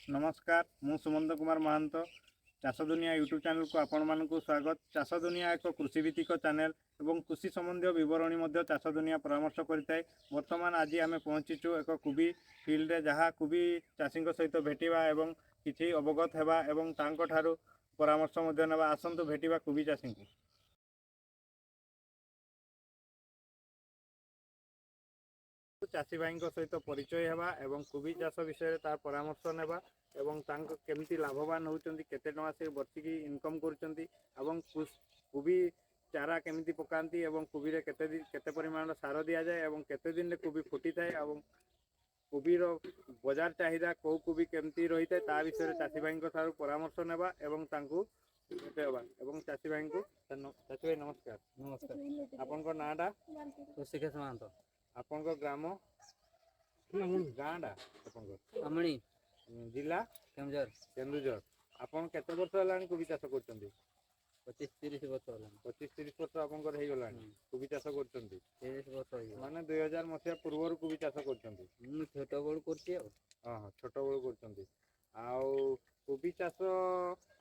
नमस्कार मु सुमंत कुमार महांत चाष दुनिया यूट्यूब चैनल को आपण मानकु स्वागत। चाष दुनिया एक कृषिभित्तिक चैनल एवं कृषि संबंधी विवरणी चाष दुनिया परामर्श करिथाय। वर्तमान आज आम पहुँचीचु एक कुबी फील्ड रे जहाँ कुबी चाषी सहित भेटिबा एवं किछि अवगत हेबा एवं तांको ठारू परामर्श मध्य नेबा। आसंतु भेटिबा कुबी चाषी को। चाषी भाई सहित परिचय हेबा एवं कुबी चाष विषय तार परामर्श नेबा एवं तांको केमती लाभवान होउचंती, केते टका से वर्षिकी इनकम करूचंती एवं कुबी चारा केमती पकांती एवं कुबी रे केते परिमाण सार दिया जाए एवं केते दिन रे कुबी फुटी थाए एवं कुबी रो बाजार चाहिदा को कुबी केमती रही थाए ता विषय चाषी भाई ठारू परामर्श नेबा एवं तांको भेटेबा। एवं चाषी भाई को चाषी भाई नमस्कार। नमस्कार। आपनकर नाडा ऋषिकेश महांत। आपनकर ग्राम गाँडा अमणी जिला केमझर केन्दुझर। आपन केते वर्ष हलानी कुबी चाष करचंती? 25-30 वर्ष होला। 25-30 वर्ष आपनकर हे गलानी कुबी चाष करचंती? 30 वर्ष होई माने 2000 मसिया पूर्वरु कुबी चाष करचंती? छोट बड़ करछि। हां छोट बड़ करचंती। आउ कुबी चाष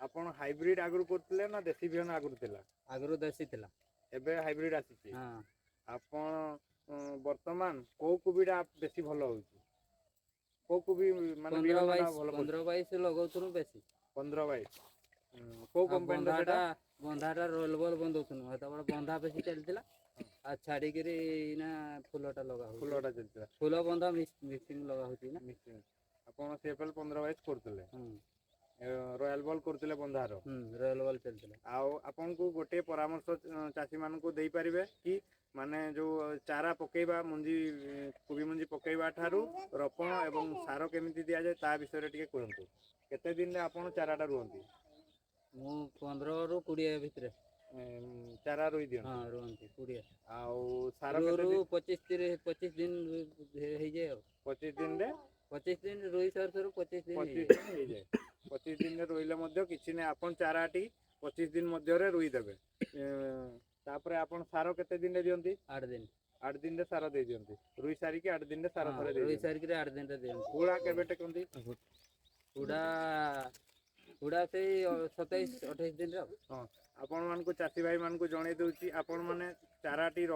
आपन हाइब्रिड आगु करथिले ना देसी बिहन आगु थिला? आगु देसी थिला, एबे हाइब्रिड आसीछि। हां आपन वर्तमान को कुबीडा बेसी भलो होउछि? को कुबी माने बिहनडा भलो? 15-22 लगाउथुनु बेसी। 15-22 को कंपनी सेटा? बंधाटा रोल बॉल बंदौथुनु हेता बड़ बंधा बेसी चलतिला। आ छाड़ी करी ना फुलटा लगा हो, फुलटा चलतिला, फुल बंधा मिक्सिंग लगा होती ना मिक्सिंग। आपन सेफल 15-22 करथिले, रॉयल बॉल करथिले बंधारो, रॉयल बॉल चलतिला। आउ आपन को गोटे परामर्श चाषी मान को देई परिबे कि माने जो चारा पकेबा मुंजी कुबी मुंजी पकेबा ठारू रोपण एवं सार केमिति दिया जाय ता विषय रे टिके कहंतु। केते दिन रे आपन चाराटा रुहंती? मु 15 रु 20 भितरे चारा रुई दियन। हां रुहंती 20। आउ सार केते 25 दिन हे जाय। 25 दिन रे 25 दिन रुई सर 25 दिन हे जाय। 25 दिन रे रोइले मध्य किछि ने आपन चाराटी 25 दिन मध्य रे रुई देबे। तापरे आपन सार केते दिन रे दियंती? 8 दिन रे सार दे दियंती। रुई सारी के 8 दिन रे सार थरे दे। रुई सारी के 8 दिन रे दियंती। उडा केबे टेकंती? उडा से 27-28 दिन रे। हां आपन मान को चासी भाई मान को जणे दउची आपन माने चाराटी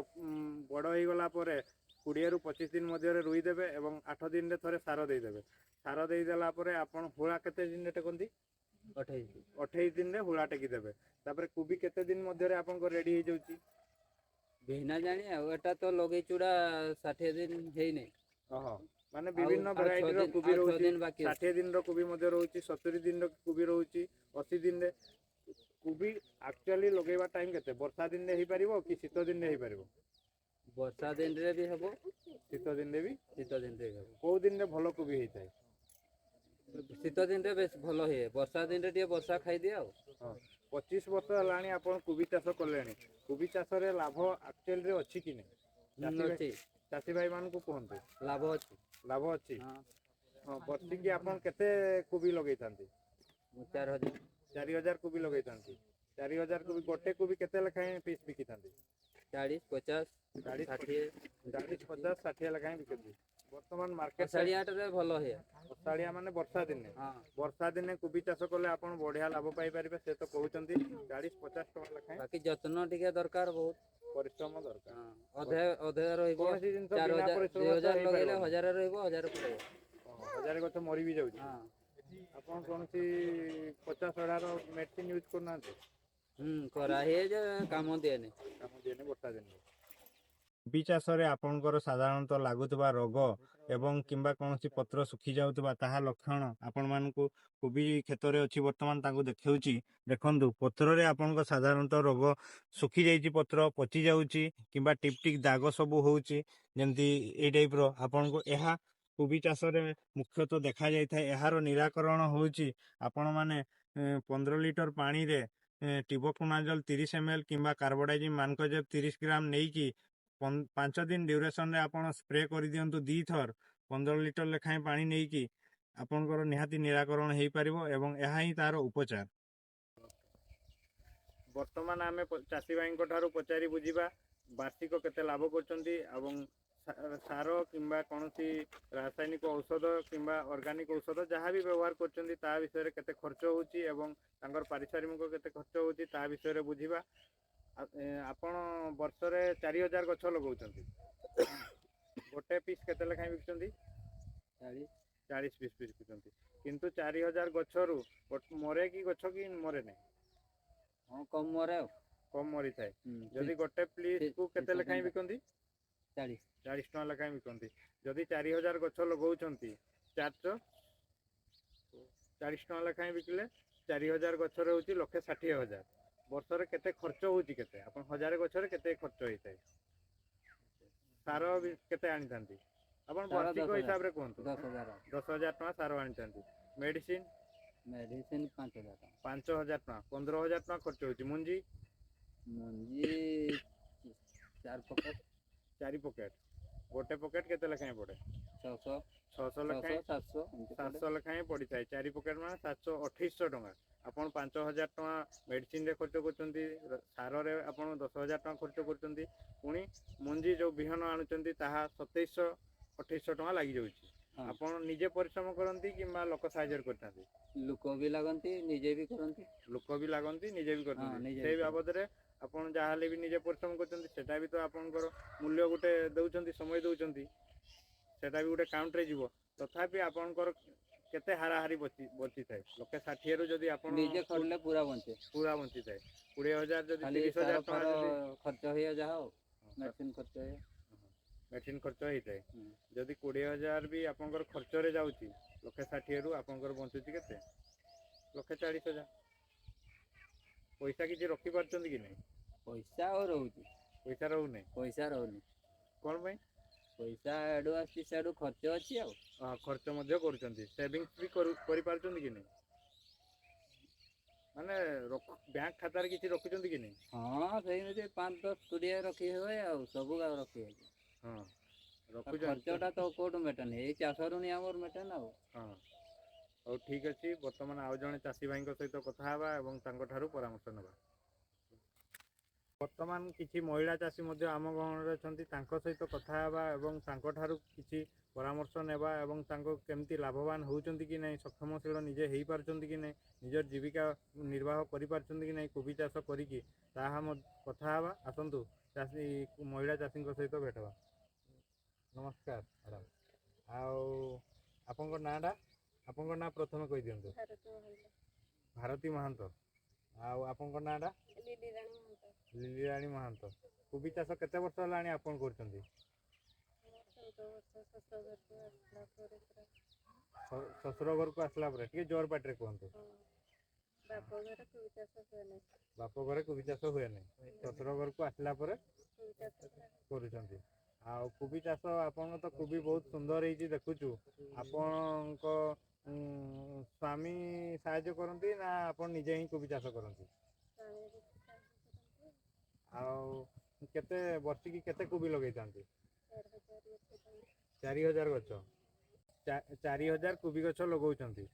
बड़ होई गला परे 20 रु 25 दिन मध्य रे रुई देबे एवं 8 दिन रे थरे सार दे देबे। सार दे देला परे आपन हुळा केते दिन रे टेकंती? 28 दिन रे हुळा टेकी देबे। तापरे कुबी केते दिन मध्य रे आपन को रेडी हे जाउची? बिना जानी एटा तो लगे चूड़ा 60 दिन हेई नै। ओहो माने विभिन्न वैरायटी रो कुबी रहउची। 60 दिन रो कुबी मध्य रहउची, 70 दिन रो कुबी रहउची, 80 दिन रे। कुबी एक्चुअली लगेबा टाइम केते? वर्षा दिन रे हे परिबो कि शीत दिन रे हे परिबो? वर्षा दिन रे भी हबो, शीत दिन रे भी। शीत दिन रे हबो। को दिन रे भलो कुबी हे थाए? शीत दिन रे बेस भलो हे। वर्षा दिन रे टिके वर्षा खाइ दिया। हां 25 वर्ष हलाणी आपन कुबी चाष करलेनी। कुबी चाष रे लाभ एक्चुअली रे अछि कि नै? चासी भाई मान को कहंतु। लाभ अछि। लाभ अछि। हां वर्षी की आपन केते कुबी लगै थांती? 4000 कुबी लगै थांती। 4000 कुबी गोटे कुबी केते लखाय पीस बिकी थांती? 40, 50, 60, 50-60 लखाय बिकती। वर्तमान मार्केट साड़ियाट रे भलो हे। साड़िया माने वर्षा दिने। वर्षा दिने कुबी चाष करले आपन बढ़िया लाभ पाई परिबे से तो कहउचंती। 40-50 टका लखाय। बाकी जत्न टिके दरकार, बहुत परिश्रम दरकार। अधे रहइबो 2000 लगेले 1000 रहइबो, 1000 पड़िबो। 1000 गछ मरि भी जाउची। आपन कोनसी 50 अडार मेडिसिन यूज करनांती? करा हे जे काम देने वर्षा दिने। कुबी चाष रे आपनकर साधारणतः लागुतबा रोग एवं किंबा कोनसी पत्र सुखी जाउतबा ताहा लक्षण आपन मानकु कुबी क्षेत्र रे अछि वर्तमान ताकू देखौची। देखंतु पत्र रे आपनकर साधारणतः रोग सुखी जाईची, पत्र पची जाउची किंबा टिप टिक दाग सब होउची जेंति ए टाइप रो आपनको एहा कुबी चाष रे मुख्यतः देखा जाय थाए। एहारो निराकरण होउची आपन माने 15 लीटर पानी रे टिबोकुनाजल 30 ml किंबा कार्बोडाइजिम मानकोजेब 30 ग्राम नेई की 5 दिन ड्यूरेशन रे आपन स्प्रे कर दियंतु 2 थर 15 लीटर लेखाय पानी नेई की आपनकर निहाती निराकरण हेई परिबो एवं एहा ही तार उपचार। वर्तमान आमे चासी भाई ठारू पचारि बुझीबा वार्षिक केते लाभ करचंती एवं ସାର କିମ୍ବା କୌଣସି ରାସାୟନିକ ଔଷଧ କିମ୍ବା ଅର୍ଗାନିକ ଔଷଧ ଯାହା ବି ବ୍ୟବହାର କରୁଛନ୍ତି ତା ବିଷୟରେ କେତେ ଖର୍ଚ୍ଚ ହେଉଛି ଏବଂ ତାଙ୍କର ପାରିଶ୍ରମିକ କେତେ ଖର୍ଚ୍ଚ ହେଉଛି ତା ବିଷୟରେ ବୁଝିବା। ଆପଣ ବର୍ଷରେ 4000 ଗଛ ଲଗାଉଛନ୍ତି, ଗୋଟେ ପିସ୍ କେତେ ଲେଖାଏଁ ବିକୁଛନ୍ତି? 40 ପିସ୍ ବିକୁଛନ୍ତି, କିନ୍ତୁ 4000 ଗଛରୁ ମରେ କି ଗଛ କି ମରେ ନାହିଁ? ହଁ କମ୍ ମରେ ଆଉ। କମ୍ ମରିଥାଏ। ଯଦି ଗୋଟେ ପିସ୍କୁ କେତେ ଲେଖାଏଁ ବିକନ୍ତି? 40 ଟଙ୍କା ଲେଖାଏଁ ବିକନ୍ତି। ଯଦି 4000 ଗଛ ଲଗାଉଛନ୍ତି 40 ଟଙ୍କା ଲେଖାଏଁ ବିକିଲେ 4000 ଗଛରେ ହେଉଛି 1,60,000। ବର୍ଷରେ କେତେ ଖର୍ଚ୍ଚ ହେଉଛି କେତେ? ଆପଣ 1000 ଗଛରେ କେତେ ଖର୍ଚ୍ଚ ହେଇଥାଏ? ସାର ବି କେତେ ଆଣିଥାନ୍ତି? ଆପଣ ବାର୍ଷିକ ହିସାବରେ କୁହନ୍ତୁ। 10,000 ଟଙ୍କା ସାର ଆଣିଥାନ୍ତି। ମେଡ଼ିସିନ୍ 5,000 ଟଙ୍କା। 5,000 ଟଙ୍କା, 15,000 ଟଙ୍କା ଖର୍ଚ୍ଚ ହେଉଛି। ମଞ୍ଜି 4 ପକେଟ୍, ଗୋଟେ ପକେଟ୍ କେତେ ଲେଖାଏଁ ପଡ଼େ? 600 ଲେଖାଏଁ, 700 ଲେଖାଏଁ ପଡ଼ିଥାଏ। 4 ପକେଟ୍ ମାନେ 700, 2,800 ଟଙ୍କା। ଆପଣ 5,000 ଟଙ୍କା ମେଡ଼ିସିନରେ ଖର୍ଚ୍ଚ କରୁଛନ୍ତି, ସାରରେ ଆପଣ 10,000 ଟଙ୍କା ଖର୍ଚ୍ଚ କରୁଛନ୍ତି, ପୁଣି ମଞ୍ଜି ଯେଉଁ ବିହନ ଆଣୁଛନ୍ତି ତାହା 2,700, 2,800 ଟଙ୍କା ଲାଗିଯାଉଛି। ଆପଣ ନିଜେ ପରିଶ୍ରମ କରନ୍ତି କିମ୍ବା ଲୋକ ସାହାଯ୍ୟରେ କରିଥାନ୍ତି? ଲୋକ ବି ଲାଗନ୍ତି, ନିଜେ ବି କରନ୍ତି। ଲୋକ ବି ଲାଗନ୍ତି, ନିଜେ ବି କରନ୍ତି। ସେଇ ବାବଦରେ ଆପଣ ଯାହାହେଲେ ବି ନିଜେ ପରିଶ୍ରମ କରୁଛନ୍ତି, ସେଟା ବି ତ ଆପଣଙ୍କର ମୂଲ୍ୟ ଗୋଟେ ଦେଉଛନ୍ତି, ସମୟ ଦେଉଛନ୍ତି, ସେଟା ବି ଗୋଟେ କାଉଣ୍ଟରେ ଯିବ। ତଥାପି ଆପଣଙ୍କର କେତେ ହାରାହାରି ବଞ୍ଚିଥାଏ? 1,60,000ରୁ ଯଦି ଆପଣ ନିଜେ ଖଟିଲେ ପୁରା ବଞ୍ଚେ। ପୁରା ବଞ୍ଚିଥାଏ। 20,000 ଯଦି ଖାଲି 30,000 ଟଙ୍କା ସାର ଯଦି ଖର୍ଚ୍ଚ ହୁଏ ଯାହା ଆଉ ମେଡ଼ିସିନ୍ ଖର୍ଚ୍ଚ ହୁଏ। ମେଡ଼ିସିନ୍ ଖର୍ଚ୍ଚ ହେଇଥାଏ। ଯଦି 20,000 ବି ଆପଣଙ୍କର ଖର୍ଚ୍ଚରେ ଯାଉଛି, 1,60,000ରୁ ଆପଣଙ୍କର ବଞ୍ଚୁଛି କେତେ? 1,40,000। ପଇସା କିଛି ରଖିପାରୁଛନ୍ତି କି ନାହିଁ? ପଇସା ଆଉ ରହୁଛି? ପଇସା ରହୁନି। ପଇସା ରହୁନି। କ'ଣ ପାଇଁ? ପଇସା ଏଡ଼ୁ ଆସୁଛି, ସେଡ଼ୁ ଖର୍ଚ୍ଚ ଅଛି ଆଉ। ଖର୍ଚ୍ଚ ମଧ୍ୟ କରୁଛନ୍ତି। ସେଭିଙ୍ଗସ୍ ବି କରିପାରୁଛନ୍ତି କି ନାହିଁ? ମାନେ ବ୍ୟାଙ୍କ ଖାତାରେ କିଛି ରଖୁଛନ୍ତି କି ନାହିଁ? ହଁ ସେମିତି 5, 10, 20 ରଖି ହୁଏ ଆଉ, ସବୁ ଆଉ ରଖି ହୁଏ। ହଁ, ଖର୍ଚ୍ଚଟା ତ କୋଉଠୁ ମେଟେନି, ଏଇ ଚାଷରୁ ହିଁ ଆମର ମେଟେନ ଆଉ। ହଁ, ହଉ ଠିକ୍ ଅଛି। ବର୍ତ୍ତମାନ ଆଉ ଜଣେ ଚାଷୀ ଭାଇଙ୍କ ସହିତ କଥା ହେବା ଏବଂ ତାଙ୍କଠାରୁ ପରାମର୍ଶ ନେବା। ବର୍ତ୍ତମାନ କିଛି ମହିଳା ଚାଷୀ ମଧ୍ୟ ଆମ ଗହଣରେ ଅଛନ୍ତି, ତାଙ୍କ ସହିତ କଥା ହେବା ଏବଂ ତାଙ୍କଠାରୁ କିଛି ପରାମର୍ଶ ନେବା ଏବଂ ତାଙ୍କ କେମିତି ଲାଭବାନ ହେଉଛନ୍ତି କି ନାହିଁ, ସକ୍ଷମଶୀଳ ନିଜେ ହେଇପାରୁଛନ୍ତି କି ନାହିଁ, ନିଜର ଜୀବିକା ନିର୍ବାହ କରିପାରୁଛନ୍ତି କି ନାହିଁ କୋବି ଚାଷ କରିକି, ତାହା କଥା ହେବା। ଆସନ୍ତୁ ଚାଷୀ ମହିଳା ଚାଷୀଙ୍କ ସହିତ ଭେଟ ହେବା। ନମସ୍କାର ମ୍ୟାଡ଼ାମ୍। ଆଉ ଆପଣଙ୍କ ନାଁଟା? ଆପଣଙ୍କ ନାଁ ପ୍ରଥମେ କହିଦିଅନ୍ତୁ। ଭାରତୀ ମହାନ୍ତ। ଆଉ ଆପଣଙ୍କ ନାଁଟା? ଲିଲିରାଣୀ ମହାନ୍ତ। କୋବି ଚାଷ କେତେ ବର୍ଷ ହେଲାଣି ଆପଣ କରୁଛନ୍ତି? ଶ୍ୱଶୁର ଘରକୁ ଆସିଲା ପରେ, ଟିକେ ଜୋର ପାଟିରେ କୁହନ୍ତୁ। ବାପ ଘରେ କୋବି ଚାଷ ହୁଏ ନାହିଁ, ଶ୍ୱଶୁର ଘରକୁ ଆସିଲା ପରେ କରୁଛନ୍ତି। ଆଉ କୋବି ଚାଷ, ଆପଣଙ୍କ ତ କୋବି ବହୁତ ସୁନ୍ଦର ହେଇଛି ଦେଖୁଛୁ। ଆପଣଙ୍କ ସ୍ୱାମୀ ସାହାଯ୍ୟ କରନ୍ତି ନା ଆପଣ ନିଜେ ହିଁ କୋବି ଚାଷ କରନ୍ତି? ଆଉ କେତେ ବର୍ଷିକି କେତେ କୋବି ଲଗେଇଥାନ୍ତି? 4,000 ଗଛ। 4,000 କୋବି ଗଛ ଲଗାଉଛନ୍ତି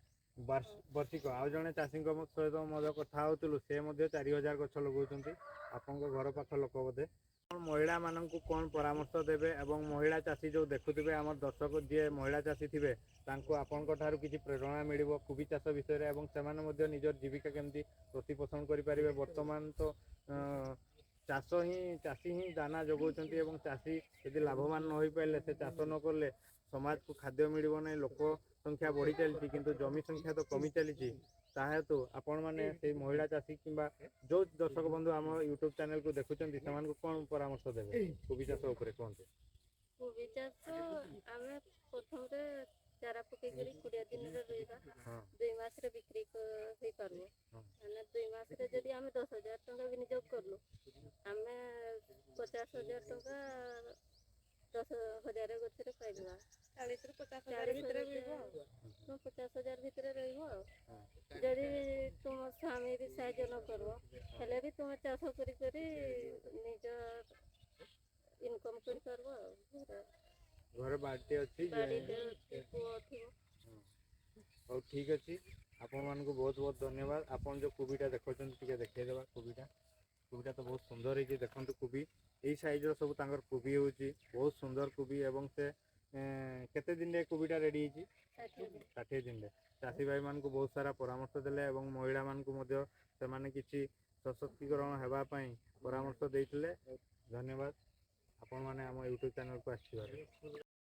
ବର୍ଷିକ। ଆଉ ଜଣେ ଚାଷୀଙ୍କ ସହିତ ମଧ୍ୟ କଥା ହେଉଥିଲୁ, ସେ ମଧ୍ୟ 4,000 ଗଛ ଲଗାଉଛନ୍ତି। ଆପଣଙ୍କ ଘର ପାଖ ଲୋକ ବୋଧେ। ମହିଳାମାନଙ୍କୁ କ'ଣ ପରାମର୍ଶ ଦେବେ ଏବଂ ମହିଳା ଚାଷୀ ଯେଉଁ ଦେଖୁଥିବେ, ଆମର ଦର୍ଶକ ଯିଏ ମହିଳା ଚାଷୀ ଥିବେ, ତାଙ୍କୁ ଆପଣଙ୍କ ଠାରୁ କିଛି ପ୍ରେରଣା ମିଳିବ କୋବି ଚାଷ ବିଷୟରେ ଏବଂ ସେମାନେ ମଧ୍ୟ ନିଜର ଜୀବିକା କେମିତି ପ୍ରତିପୋଷଣ କରିପାରିବେ। ବର୍ତ୍ତମାନ ତ ଚାଷୀ ହିଁ ଦାନା ଯୋଗାଉଛନ୍ତି ଏବଂ ଚାଷୀ ଯଦି ଲାଭବାନ ନ ହୋଇପାରିଲେ, ସେ ଚାଷ ନ କଲେ ସମାଜକୁ ଖାଦ୍ୟ ମିଳିବ ନାହିଁ। ଲୋକ ସଂଖ୍ୟା ବଢ଼ି ଚାଲିଛି କିନ୍ତୁ ଜମି ସଂଖ୍ୟା ତ କମି ଚାଲିଛି। ତା ହେତୁ ଆପଣମାନେ ସେଇ ମହିଳା ଚାଷୀ କିମ୍ବା ଯେଉଁ ଦର୍ଶକ ବନ୍ଧୁ ଆମ ୟୁଟ୍ୟୁବ୍ ଚ୍ୟାନେଲକୁ ଦେଖୁଛନ୍ତି, ସେମାନଙ୍କୁ କ'ଣ ପରାମର୍ଶ ଦେବେ କୋବି ଚାଷ ଉପରେ କୁହନ୍ତୁ? କୋବି ଚାଷ ଆମେ ପ୍ରଥମରେ ଚାରା ପକେଇକରି 20 ଦିନରେ ରୋଇବା, 2 ମାସରେ ବିକ୍ରି ହେଇପାରିବ। ମାନେ 2 ମାସରେ ଯଦି ଆମେ 10,000 ଟଙ୍କା ବିନିଯୋଗ କଲୁ, ଆମେ 50,000 ଟଙ୍କା 10,000 ଗଛରେ ପାଇଯିବା। 40,000ରୁ 50,000 ଭିତରେ ରହିବ ଆଉ। 50,000 ଭିତରେ ରହିବ ଆଉ। ଯଦି ତୁମ ସ୍ୱାମୀ ବି ସାହାଯ୍ୟ ନ କରିବ, ହେଲେ ବି ତୁମେ ଚାଷ କରି ନିଜ ଇନକମ୍ କରିପାରିବ ଆଉ। ଘରେ ବାଡ଼ିଟେ ଅଛି, ପୁଅ ଥିବ। ହଉ ଠିକ୍ ଅଛି। ଆପଣମାନଙ୍କୁ ବହୁତ ବହୁତ ଧନ୍ୟବାଦ। ଆପଣ ଯେଉଁ କୋବିଟା ଦେଖାଉଛନ୍ତି ଟିକେ ଦେଖେଇଦେବା କୋବିଟା। କୋବିଟା ତ ବହୁତ ସୁନ୍ଦର ହେଇଛି ଦେଖନ୍ତୁ କୋବି ଏଇ ସାଇଜ୍ର ସବୁ ତାଙ୍କର କୋବି ହେଉଛି ବହୁତ ସୁନ୍ଦର କୋବି ଏବଂ ସେ କେତେ ଦିନରେ କୋବିଟା ରେଡ଼ି ହେଇଛି 60 ଦିନରେ ଚାଷୀ ଭାଇମାନଙ୍କୁ ବହୁତ ସାରା ପରାମର୍ଶ ଦେଲେ ଏବଂ ମହିଳାମାନଙ୍କୁ ମଧ୍ୟ ସେମାନେ କିଛି ସଶକ୍ତିକରଣ ହେବା ପାଇଁ ପରାମର୍ଶ ଦେଇଥିଲେ ଧନ୍ୟବାଦ ଆପଣମାନେ ଆମ ୟୁଟ୍ୟୁବ୍ ଚ୍ୟାନେଲକୁ ଆସିଥିବାରୁ।